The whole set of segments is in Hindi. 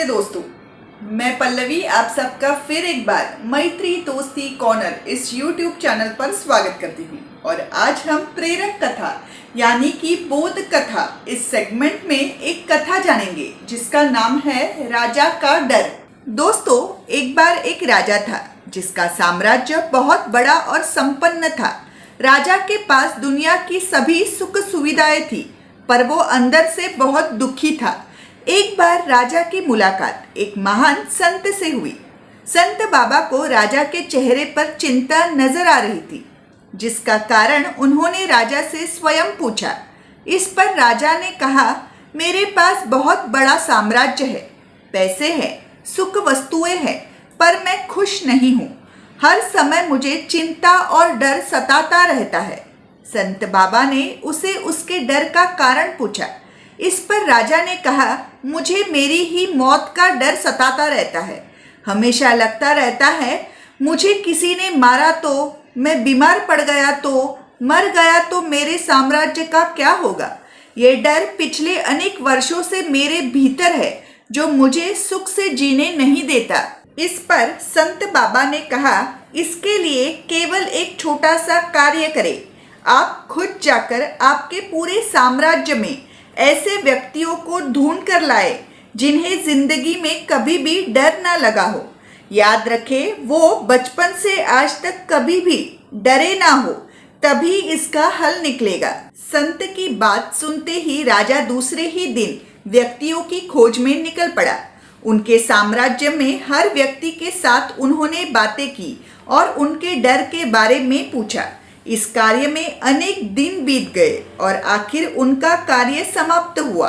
दोस्तों, मैं पल्लवी आप सबका फिर एक बार मैत्री दोस्ती कॉर्नर इस YouTube चैनल पर स्वागत करती हूँ। और आज हम प्रेरक कथा यानी कि बोध कथा इस सेगमेंट में एक कथा जानेंगे जिसका नाम है राजा का डर। दोस्तों, एक बार एक राजा था जिसका साम्राज्य बहुत बड़ा और संपन्न था। राजा के पास दुनिया की सभी सुख सुविधाएं थी, पर वो अंदर से बहुत दुखी था। एक बार राजा की मुलाकात एक महान संत से हुई। संत बाबा को राजा के चेहरे पर चिंता नजर आ रही थी, जिसका कारण उन्होंने राजा से स्वयं पूछा। इस पर राजा ने कहा, मेरे पास बहुत बड़ा साम्राज्य है, पैसे हैं, सुख वस्तुएं हैं, पर मैं खुश नहीं हूँ। हर समय मुझे चिंता और डर सताता रहता है। संत बाबा ने उसे उसके डर का कारण पूछा। इस पर राजा ने कहा, मुझे मेरी ही मौत का डर सताता रहता है। हमेशा लगता रहता है मुझे किसी ने मारा तो, मैं बीमार पड़ गया तो, मर गया तो मेरे साम्राज्य का क्या होगा। ये डर पिछले अनेक वर्षों से मेरे भीतर है, जो मुझे सुख से जीने नहीं देता। इस पर संत बाबा ने कहा, इसके लिए केवल एक छोटा सा कार्य करें। आप खुद जाकर आपके पूरे साम्राज्य में ऐसे व्यक्तियों को ढूंढ कर लाए जिन्हें जिंदगी में कभी भी डर ना लगा हो। याद रखें, वो बचपन से आज तक कभी भी डरे ना हो, तभी इसका हल निकलेगा। संत की बात सुनते ही राजा दूसरे ही दिन व्यक्तियों की खोज में निकल पड़ा। उनके साम्राज्य में हर व्यक्ति के साथ उन्होंने बातें की और उनके डर के बारे में पूछा। इस कार्य में अनेक दिन बीत गए और आखिर उनका कार्य समाप्त हुआ।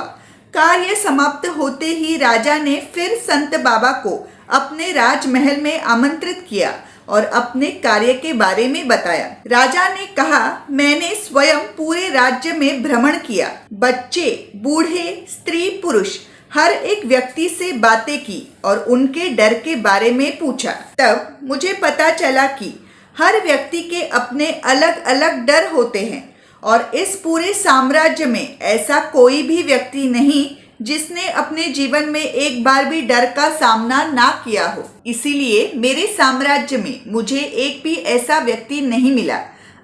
कार्य समाप्त होते ही राजा ने फिर संत बाबा को अपने राजमहल में आमंत्रित किया और अपने कार्य के बारे में बताया। राजा ने कहा, मैंने स्वयं पूरे राज्य में भ्रमण किया, बच्चे, बूढ़े, स्त्री, पुरुष, हर एक व्यक्ति से बातें की और उनके डर के बारे में पूछा। तब मुझे पता चला कि हर व्यक्ति के अपने अलग अलग डर होते हैं और इस पूरे साम्राज्य में ऐसा कोई भी व्यक्ति नहीं जिसने अपने जीवन में एक बार भी डर का सामना ना किया हो। इसीलिए मेरे साम्राज्य में मुझे एक भी ऐसा व्यक्ति नहीं मिला।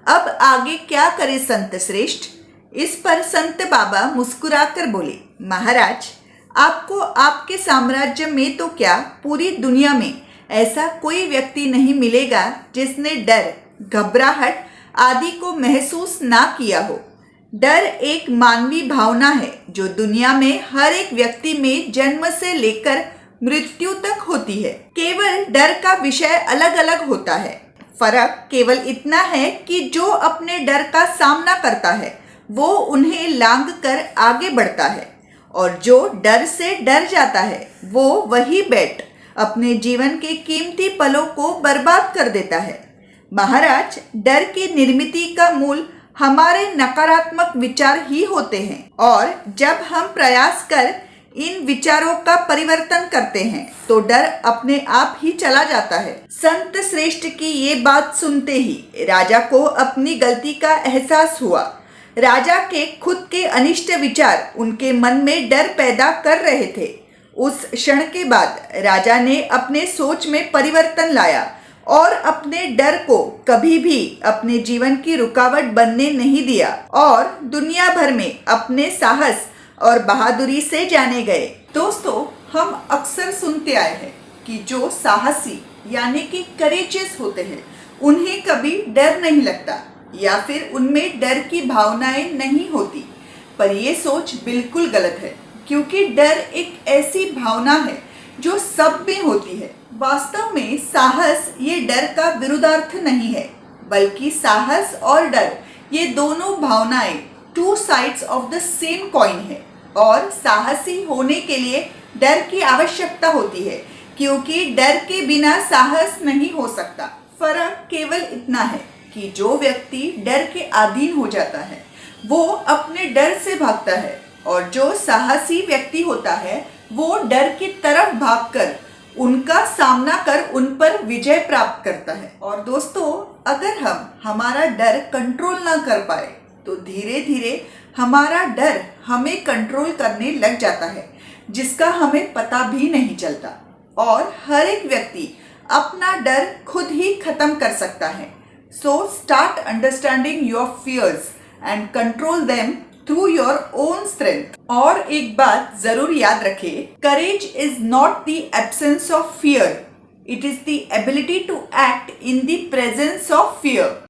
अब आगे क्या करे संत श्रेष्ठ। इस पर संत बाबा मुस्कुराकर बोले, महाराज, आपको आपके साम्राज्य में तो क्या, पूरी दुनिया में ऐसा कोई व्यक्ति नहीं मिलेगा जिसने डर, घबराहट आदि को महसूस ना किया हो। डर एक मानवीय भावना है जो दुनिया में हर एक व्यक्ति में जन्म से लेकर मृत्यु तक होती है। केवल डर का विषय अलग अलग होता है। फर्क केवल इतना है कि जो अपने डर का सामना करता है वो उन्हें लांघ कर आगे बढ़ता है, और जो डर से डर जाता है वो वही बैठ अपने जीवन के कीमती पलों को बर्बाद कर देता है। महाराज, डर की निर्मित का मूल हमारे नकारात्मक विचार ही होते हैं, और जब हम प्रयास कर इन विचारों का परिवर्तन करते हैं तो डर अपने आप ही चला जाता है। संत श्रेष्ठ की ये बात सुनते ही राजा को अपनी गलती का एहसास हुआ। राजा के खुद के अनिष्ट विचार उनके मन में डर पैदा कर रहे थे। उस क्षण के बाद राजा ने अपने सोच में परिवर्तन लाया और अपने डर को कभी भी अपने जीवन की रुकावट बनने नहीं दिया, और दुनिया भर में अपने साहस और बहादुरी से जाने गए। दोस्तों, हम अक्सर सुनते आए हैं कि जो साहसी यानी कि करेजियस होते हैं उन्हें कभी डर नहीं लगता, या फिर उनमें डर की भावनाएं नहीं होती। पर यह सोच बिल्कुल गलत है, क्योंकि डर एक ऐसी भावना है जो सब में होती है। वास्तव में साहस ये डर का विरुद्धार्थ नहीं है, बल्कि साहस और डर ये दोनों भावनाएं two sides of the same coin है। और साहसी होने के लिए डर की आवश्यकता होती है, क्योंकि डर के बिना साहस नहीं हो सकता। फर्क केवल इतना है कि जो व्यक्ति डर के अधीन हो जाता है वो अपने डर से भागता है, और जो साहसी व्यक्ति होता है वो डर की तरफ भागकर उनका सामना कर उन पर विजय प्राप्त करता है। और दोस्तों, अगर हम हमारा डर कंट्रोल ना कर पाए तो धीरे धीरे हमारा डर हमें कंट्रोल करने लग जाता है। जिसका हमें पता भी नहीं चलता। और हर एक व्यक्ति अपना डर खुद ही खत्म कर सकता है। So start understanding your fears and control them through your own strength. और एक बात जरूर याद रखें, courage is not the absence of fear, it is the ability to act in the presence of fear.